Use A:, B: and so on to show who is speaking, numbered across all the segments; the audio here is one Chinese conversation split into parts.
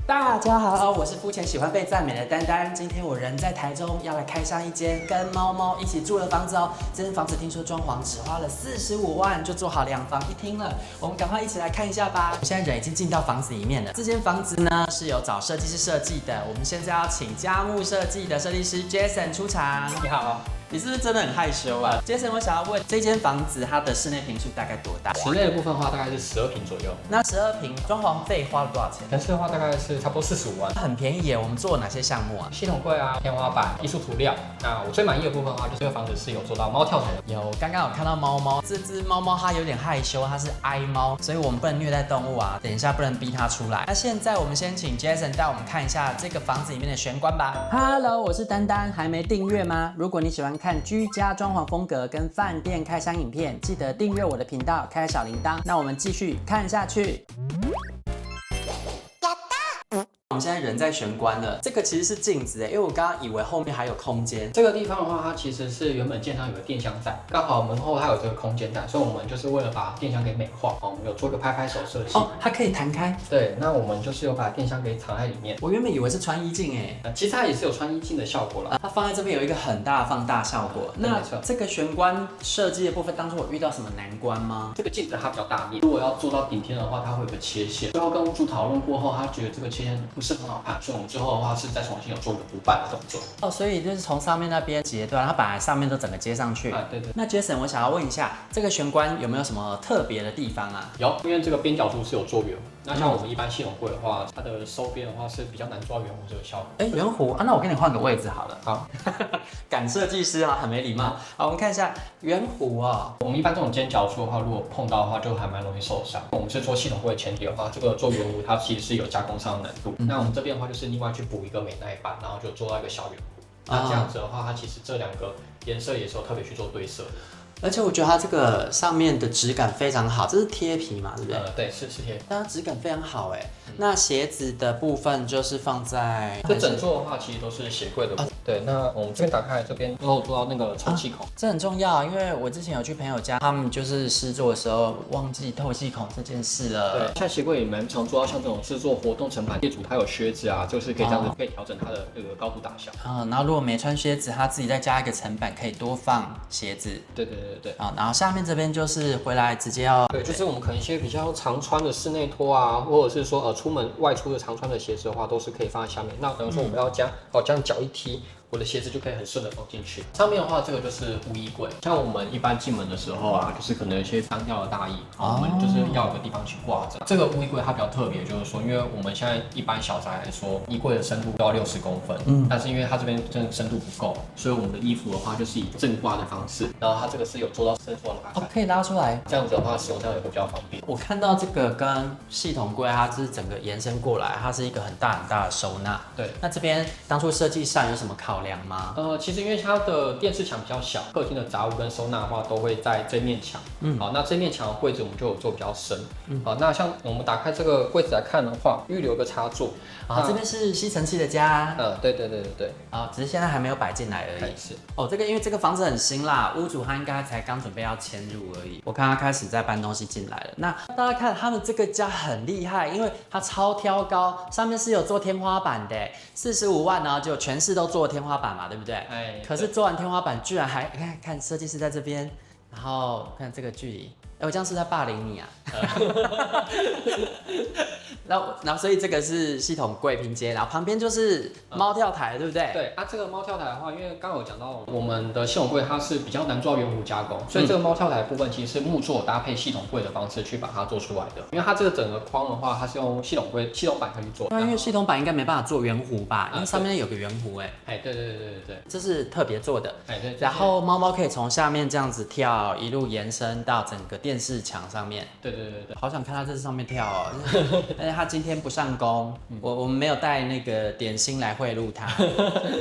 A: 大家好，我是肤浅喜欢被赞美的丹丹。今天我人在台中，要来开箱一间跟猫猫一起住的房子哦。这间房子听说装潢只花了45万就做好2房1厅了，我们赶快一起来看一下吧。现在人已经进到房子里面了。这间房子呢是由找设计师设计的，我们现在要请佳木设计的设计师 Jason 出场。
B: 你好。
A: 你是不是真的很害羞啊？Jason，我想要问，这间房子它的室内坪数大概多大？
B: 室内的部分的话，大概是12坪左右。
A: 那12坪装潢费花了多少钱？
B: 城市的话，大概是差不多45万。
A: 很便宜耶。我们做了哪些项目啊？
B: 系统柜啊，天花板、艺术涂料。那我最满意的部分的话，就是这个房子是有做到猫跳台的。
A: 刚刚有看到猫猫，这只猫猫它有点害羞，它是哀猫，所以我们不能虐待动物啊。等一下不能逼它出来。那现在我们先请 Jason 带我们看一下这个房子里面的玄关吧。Hello， 我是丹丹，还没订阅吗？如果你喜欢看居家装潢风格跟饭店开箱影片，记得订阅我的频道，开小铃铛。那我们继续看下去。我们现在人在玄关了，这个其实是镜子，因为我刚刚以为后面还有空间。
B: 这个地方的话，它其实是原本建商有个电箱在，刚好门后它有这个空间在，所以我们就是为了把电箱给美化，我们有做个拍拍手设计。
A: 哦，它可以弹开。
B: 对，那我们就是有把电箱给藏在里面。
A: 我原本以为是穿衣镜
B: 其实它也是有穿衣镜的效果啦。
A: 它放在这边有一个很大的放大效果。那这个玄关设计的部分，当初我遇到什么难关吗？
B: 这个镜子它比较大面，如果要做到顶天的话，它会有个切线。最后跟屋主讨论过后，他觉得这个切线不是很好看，所以我们最后的话是再重新有做一个补板的动作。
A: 哦，所以就是从上面那边截断，它本来上面都整个接上去。
B: 对。
A: 那 Jason， 我想要问一下，这个玄关有没有什么特别的地方啊？
B: 有，因为这个边角处是有做圆弧。那像我们一般系统柜的话，它的收边的话是比较难抓圆弧这个效果。
A: 圆弧啊，那我给你换个位置好了。
B: 好，
A: 赶设计师啊，很没礼貌。好，我们看一下圆弧哦。
B: 我们一般这种尖角处的话，如果碰到的话，就还蛮容易受伤。我们是做系统柜的前提的话，这个做圆弧它其实是有加工上的难度。那我们这边的话，就是另外去补一个美耐板，然后就做到一个小圆弧。那这样子的话，它其实这2个颜色也是有特别去做对色的。
A: 而且我觉得它这个上面的质感非常好，这是贴皮嘛，对不对？
B: 对，是贴。
A: 但它质感非常好哎。那鞋子的部分就是放在
B: 这整座的话，其实都是鞋柜的。对，那我们这边打开来，这边都有做到那个透气孔。
A: 这很重要，因为我之前有去朋友家，他们就是施作的时候忘记透气孔这件事了。
B: 对，像鞋柜也蛮常做到像这种制作活动层板，业主他有靴子啊，就是可以这样子可以调整它的这个高度大小。
A: 然后如果没穿靴子，他自己再加一个层板，可以多放鞋子。
B: 对。
A: 然后下面这边就是回来直接要。
B: 对，就是我们可能一些比较常穿的室内拖啊，或者是说出门外出的常穿的鞋子的话，都是可以放在下面。那等于说我们要这样脚一踢，我的鞋子就可以很顺的放进去。上面的话，这个就是污衣柜。像我们一般进门的时候啊，就是可能有一些脏掉的大衣，我们就是要有个地方去挂着。这个污衣柜它比较特别，就是说，因为我们现在一般小宅来说，衣柜的深度都要60公分，但是因为它这边真的深度不够，所以我们的衣服的话就是以正挂的方式，然后它这个是有做到伸缩的拉开，
A: 可以拉出来。
B: 这样子的话使用上也会比较方便。
A: 我看到这个跟系统柜，它是整个延伸过来，它是一个很大的收纳。
B: 对，
A: 那这边当初设计上有什么考量吗？
B: 其实因为它的电视墙比较小，客厅的杂物跟收纳的话都会在这面墙。好，那这面墙的柜子我们就有做比较深。好，那像我们打开这个柜子来看的话，预留个插座。
A: 这边是吸尘器的家。
B: 对。
A: 只是现在还没有摆进来而已。
B: 是。
A: 这个因为这个房子很新啦，屋主他应该才刚准备要迁入而已。我看他开始在搬东西进来了。那大家看他们这个家很厉害，因为它超挑高，上面是有做天花板的，45万呢，就全室都做天花板嘛，对不对？可是做完天花板，居然还看设计师在这边，然后看这个距离，我这样是在霸凌你啊？然后所以这个是系统柜拼接，然后旁边就是猫跳台，对不对？
B: 对这个猫跳台的话，因为刚刚有讲到我们的系统柜它是比较难做到圆弧加工，所以这个猫跳台的部分其实是木座搭配系统柜的方式去把它做出来的。因为它这个整个框的话，它是用系统板去做。
A: 因为系统板应该没办法做圆弧吧？因为上面有个圆弧
B: 对，
A: 这是特别做的。
B: 对。
A: 然后猫猫可以从下面这样子跳，一路延伸到整个电视墙上面。
B: 对。
A: 好想看它在上面跳哦。但是他今天不上工，我们没有带那个点心来贿赂他。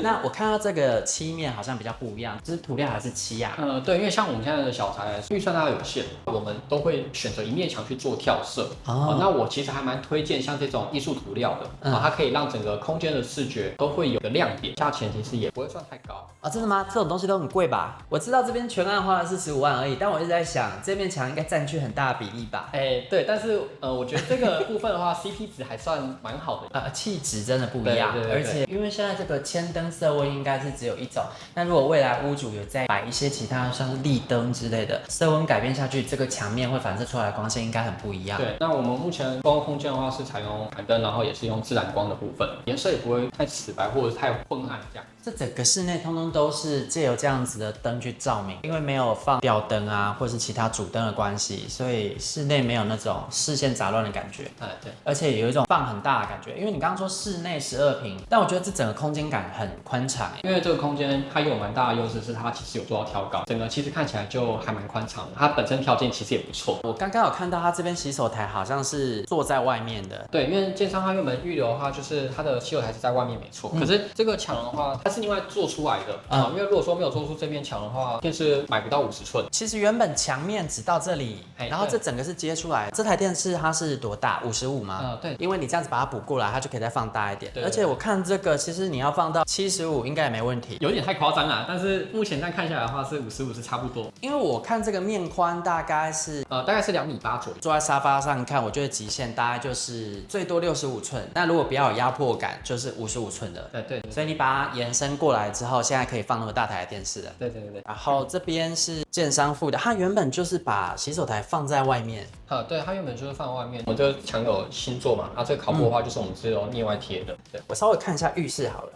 A: 那我看到这个漆面好像比较不一样，这是涂料还是漆啊？
B: 对，因为像我们现在的小宅预算它有限，我们都会选择一面墙去做跳色。那我其实还蛮推荐像这种艺术涂料的，它可以让整个空间的视觉都会有个亮点，价钱其实也不会算太高。
A: 真的吗？这种东西都很贵吧？我知道这边全案花了45万而已，但我一直在想，这面墙应该占据很大的比例吧？
B: 对，但是我觉得这个部分的话 CP 值还算蛮好的。
A: 气质真的不一样，
B: 对，
A: 而且因为现在这个千灯色温应该是只有一种，那如果未来屋主有再摆一些其他像是立灯之类的，色温改变下去，这个墙面会反射出来的光线应该很不一样。
B: 对，那我们目前光空间的话是采用台灯，然后也是用自然光的部分，颜色也不会太死白或者太昏暗这样。
A: 这整个室内通通都是借由这样子的灯去照明，因为没有放吊灯啊，或是其他主灯的关系，所以室内没有那种视线杂乱的感觉。
B: 对，
A: 而且有一种放很大的感觉，因为你刚刚说室内12平，但我觉得这整个空间感很宽敞。
B: 因为这个空间它有蛮大的优势，是它其实有做到挑高，整个其实看起来就还蛮宽敞的，它本身条件其实也不错。
A: 我刚刚有看到它这边洗手台好像是坐在外面的。
B: 对，因为建商它原本预留的话，就是它的洗手台是在外面没错，可是这个墙的话，它是另外做出来的啊。因为如果说没有做出这面墙的话，电视买不到50寸。
A: 其实原本墙面只到这里，然后这整个是接出来的。这台电视它是多大？55吗？
B: 对，
A: 因为你这样子把它补过来，它就可以再放大一点。
B: 对，
A: 而且我看这个，其实你要放到75应该也没问题。
B: 有点太夸张了，但是目前在看下来的话是55是差不多。
A: 因为我看这个面宽大概是
B: 大概是2.8米左右。
A: 坐在沙发上看，我觉得极限大概就是最多65寸，但如果比较有压迫感，就是55寸的。
B: 对，
A: 所以你把它延伸过来之后，现在可以放那么大台的电视了。
B: 对。
A: 然后这边是建商附的，它原本就是把洗手台放在外面。
B: 对，它原本就是放在外面。我们这个墙有新做嘛，这个烤布的话就是我们只有另外贴的。对，
A: 我稍微看一下浴室好了。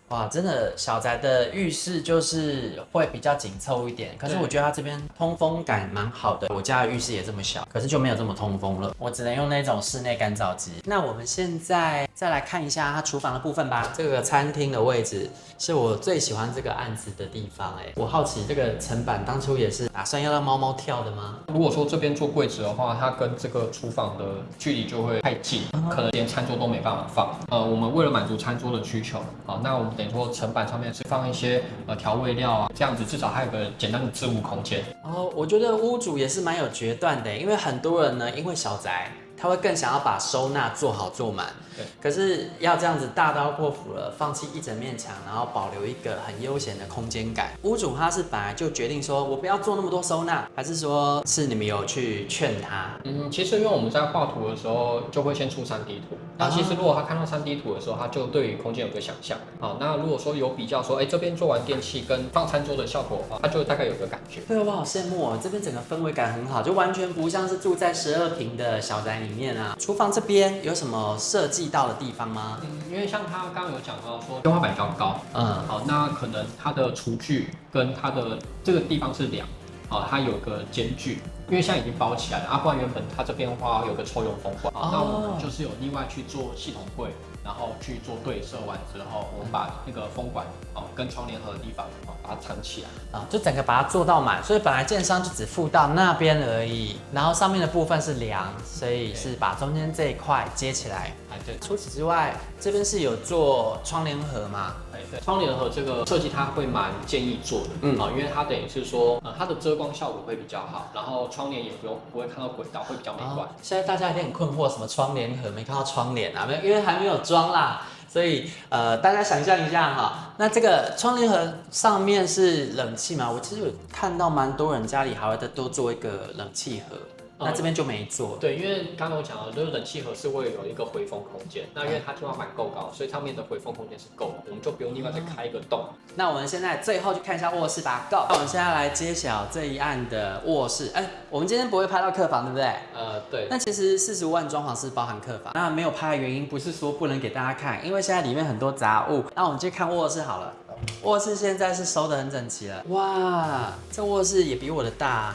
A: 哇，真的小宅的浴室就是会比较紧凑一点，可是我觉得它这边通风感蛮好的。我家的浴室也这么小，可是就没有这么通风了，我只能用那种室内干燥机。那我们现在再来看一下它厨房的部分吧。这个餐厅的位置是我最喜欢这个案子的地方。我好奇这个层板当初也是打算要让猫猫跳的吗？
B: 如果说这边做柜子的话，它跟这个厨房的距离就会太近，可能连餐桌都没办法放。我们为了满足餐桌的需求，那我们等于说层板上面是放一些调味料啊，这样子至少还有个简单的置物空间。
A: 我觉得屋主也是蛮有决断的，因为很多人呢，因为小宅，他会更想要把收纳做好做满。
B: 对，
A: 可是要这样子大刀阔斧了，放弃一整面墙，然后保留一个很悠闲的空间感。屋主他是本来就决定说，我不要做那么多收纳，还是说是你们有去劝他？
B: 其实因为我们在画图的时候就会先出3D 图，那其实如果他看到3D 图的时候，他就对于空间有个想象。那如果说有比较说，这边做完电器跟放餐桌的效果的话，他就大概有个感觉。
A: 对，我好羡慕哦，这边整个氛围感很好，就完全不像是住在12平的小宅里面啊。厨房这边有什么设计到的地方吗？
B: 因为像他刚刚有讲到说天花板比较高，好，那可能它的厨具跟它的这个地方是梁，它有个间距，因为现在已经包起来了，不然原本它这边的话有个抽油风管，那我们就是有另外去做系统柜，然后去做对射完之后，我们把那个风管跟窗帘合的地方把它藏起来，
A: 就整个把它做到满，所以本来建商就只附到那边而已，然后上面的部分是梁，所以是把中间这一块接起来。
B: 对。
A: 除此之外，这边是有做窗帘盒嘛？
B: 对，窗帘盒这个设计它会蛮建议做的，因为它等于是说，它的遮光效果会比较好，然后窗帘也不会看到轨道，会比较美观。
A: 现在大家一定很困惑，什么窗帘盒没看到窗帘啊？没有，因为还没有装啦。所以大家想象一下哈，那这个窗帘盒上面是冷气嘛？我其实有看到蛮多人家里还会再多做一个冷气盒。那这边就没做。
B: 对，因为刚刚我讲了，就是冷气盒是会有一个回风空间。那因为它天花板够高，所以上面的回风空间是够的，我们就不用另外再开一个洞。
A: 那我们现在最后去看一下卧室吧。Go。那我们现在来揭晓这一案的卧室。我们今天不会拍到客房，对不对？
B: 对。
A: 那其实45万装潢是包含客房。那没有拍的原因不是说不能给大家看，因为现在里面很多杂物。那我们去看卧室好了。卧室现在是收得很整齐了。哇，这卧室也比我的大。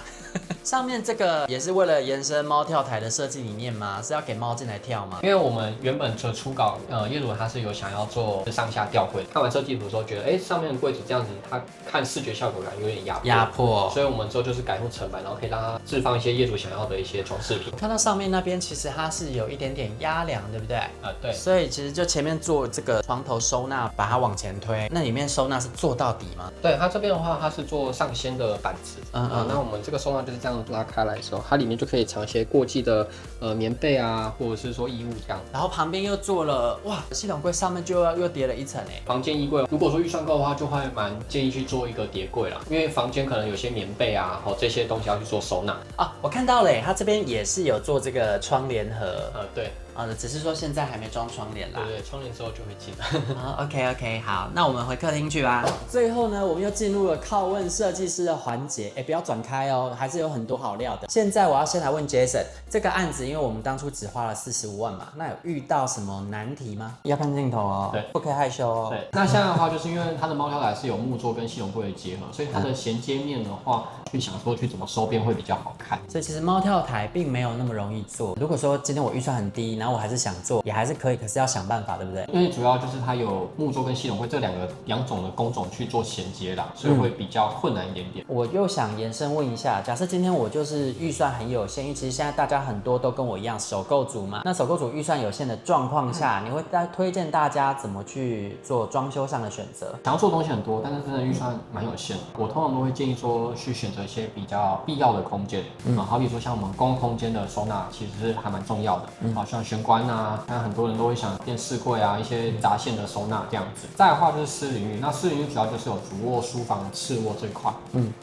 A: 上面这个也是为了延伸猫跳台的设计理念吗？是要给猫进来跳吗？
B: 因为我们原本的初稿，业主他是有想要做上下吊柜，看完设计图的时候觉得，上面的柜子这样子，它看视觉效果感有点压迫，所以我们之后就是改用层板，然后可以让它置放一些业主想要的一些装饰品。
A: 看到上面那边其实它是有一点点压梁，对不对？
B: 对。
A: 所以其实就前面做这个床头收纳，把它往前推，那里面收纳是做到底吗？
B: 对，它这边的话，它是做上掀的板子，那我们这个收纳就是就是这样拉开来的时候，它里面就可以藏一些过季的棉被啊，或者是说衣物这样。
A: 然后旁边又做了哇，系统柜上面就又叠了一层哎。
B: 房间衣柜，如果说预算够的话，就会蛮建议去做一个叠柜啦，因为房间可能有些棉被啊，这些东西要去做收纳。
A: 啊，我看到了耶，它这边也是有做这个窗帘盒。
B: 对。
A: 只是说现在还没装窗帘啦。
B: 对，窗帘之后就会进了。
A: OK， 好，那我们回客厅去吧。最后呢，我们又进入了拷问设计师的环节。不要转开哦，还是有很多好料的。现在我要先来问 Jason， 这个案子，因为我们当初只花了45万嘛，那有遇到什么难题吗？要看镜头哦，
B: 对，
A: 不可以害羞哦。
B: 对，那现在的话，就是因为它的猫跳台是有木座跟系统柜的结合，所以它的衔接面的话，去想说去怎么收边会比较好看。
A: 所以其实猫跳台并没有那么容易做。如果说今天我预算很低，然后我还是想做，也还是可以，可是要想办法，对不对？
B: 因为主要就是它有木座跟系统柜这两种的工种去做衔接啦，所以会比较困难一点点。
A: 我又想延伸问一下，假设今天我就是预算很有限，因为其实现在大家很多都跟我一样首购族嘛，那首购族预算有限的状况下，你会推荐大家怎么去做装修上的选择？
B: 想要做的东西很多，但是真的预算蛮有限的。我通常都会建议说去选择一些比较必要的空间，好比说像我们公共空间的收纳其实是还蛮重要的，像玄关啊，像很多人都会想电视柜啊，一些杂线的收纳这样子。再来的话就是私领域，那私领域主要就是有主卧、书房、次卧这一块。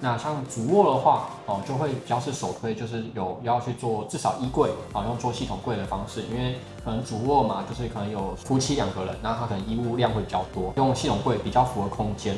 B: 那像主卧的话，就会比较是首推，就是要去做至少衣柜，用做系统柜的方式，因为可能主卧嘛，就是可能有夫妻2个人，那他可能衣物量会比较多，用系统柜比较符合空间。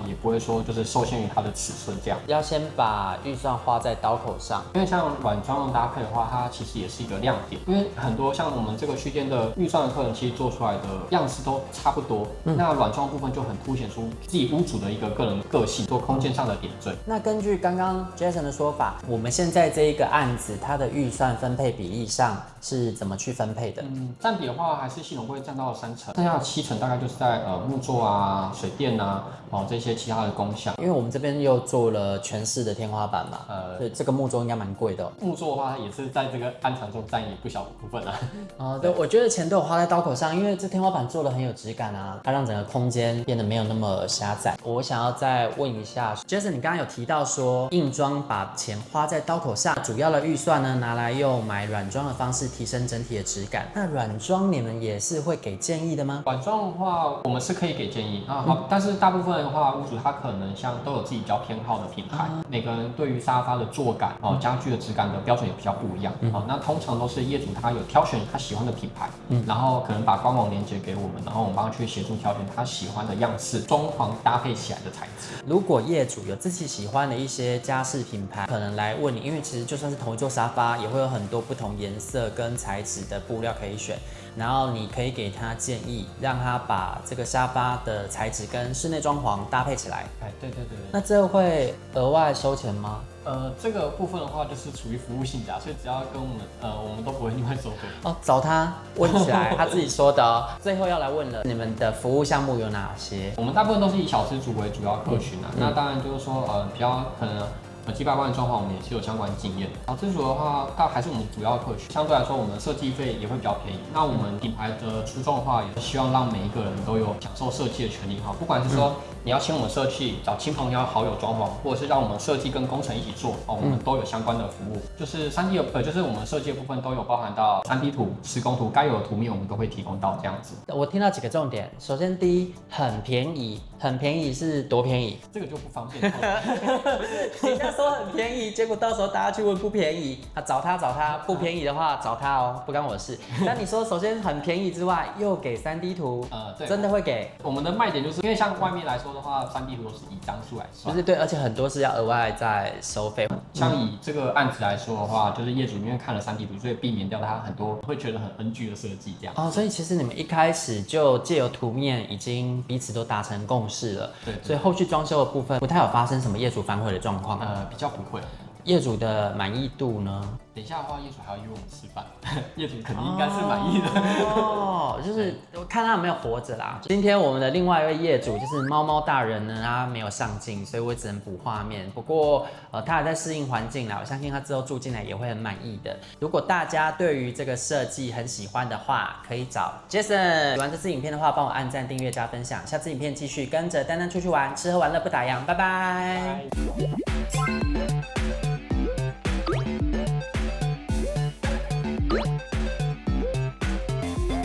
B: 也不会说就是受限于它的尺寸这样。
A: 要先把预算花在刀口上，
B: 因为像软装的搭配的话，它其实也是一个亮点。因为很多像我们这个区间的预算的客人，其实做出来的样式都差不多。那软装部分就很凸显出自己屋主的一个个人个性，做空间上的点缀。
A: 那根据刚刚 Jason 的说法，我们现在这一个案子，它的预算分配比例上是怎么去分配的？
B: 占比的话，还是系统柜占到了3成，剩下的7成大概就是在木座啊、水电啊。这些其他的功效，
A: 因为我们这边又做了全室的天花板嘛，所以这个木座应该蛮贵的。
B: 木座的话，也是在这个安全中占一不小的部分啊。
A: 对，我觉得钱都有花在刀口上，因为这天花板做的很有质感啊，它让整个空间变得没有那么狭窄。我想要再问一下 ，Jason， 你刚刚有提到说硬装把钱花在刀口上，主要的预算呢拿来用买软装的方式提升整体的质感。那软装你们也是会给建议的吗？
B: 软装的话，我们是可以给建议但是大部分的话，屋主他可能像都有自己比较偏好的品牌，每个人对于沙发的坐感家具的质感的标准也比较不一样那通常都是业主他有挑选他喜欢的品牌，然后可能把官网连接给我们，然后我们帮他去协助挑选他喜欢的样式，装潢搭配起来的材质。
A: 如果业主有自己喜欢的一些家饰品牌，可能来问你，因为其实就算是同一座沙发，也会有很多不同颜色跟材质的布料可以选。然后你可以给他建议，让他把这个沙发的材质跟室内装潢搭配起来。
B: 对。
A: 那这会额外收钱吗？
B: 这个部分的话就是处于服务性质所以只要跟我们我们都不会另外收费。
A: 找他问起来，他自己说的哦。最后要来问了，你们的服务项目有哪些？
B: 我们大部分都是以小资族为主要客群那当然就是说比较可能。几百万的状况，我们也是有相关经验。小资主的话，大还是我们主要客群，相对来说，我们的设计费也会比较便宜。那我们品牌的初衷的话，也是希望让每一个人都有享受设计的权利不管是说你要请我们设计，找亲朋好友装潢，或者是让我们设计跟工程一起做我们都有相关的服务。就是 3D 就是我们设计的部分都有包含到 3D 图、施工图，该有的图面我们都会提供到这样子。
A: 我听到几个重点，首先第一，很便宜，很便宜是多便宜？
B: 这个就不方便。
A: 人家说很便宜，结果到时候大家去问不便宜，找他，不便宜的话找他哦，不干我事。那你说首先很便宜之外，又给3D 图，
B: 对，
A: 真的会给？
B: 我们的卖点就是因为像外面来说的话，3D 图都是以张数来算，
A: 对，而且很多是要额外再收费。
B: 像以这个案子来说的话，就是业主因为看了3D 图，所以避免掉他很多会觉得很 NG 的设计这样。
A: 所以其实你们一开始就借由图面已经彼此都达成共识了，
B: 对，
A: 所以后续装修的部分不太有发生什么业主反悔的状况。
B: 比较不会。
A: 业主的满意度呢？
B: 等一下的话，业主还要约我们吃饭，业主肯定应该是满意的。
A: 就是我看他有没有活着啦。今天我们的另外一位业主就是猫猫大人呢，他没有上镜，所以我只能补画面。不过他还在适应环境啦，我相信他之后住进来也会很满意的。如果大家对于这个设计很喜欢的话，可以找 Jason。喜欢这支影片的话，帮我按赞、订阅、加分享。下次影片继续跟着丹丹出去玩，吃喝玩乐不打烊，拜拜。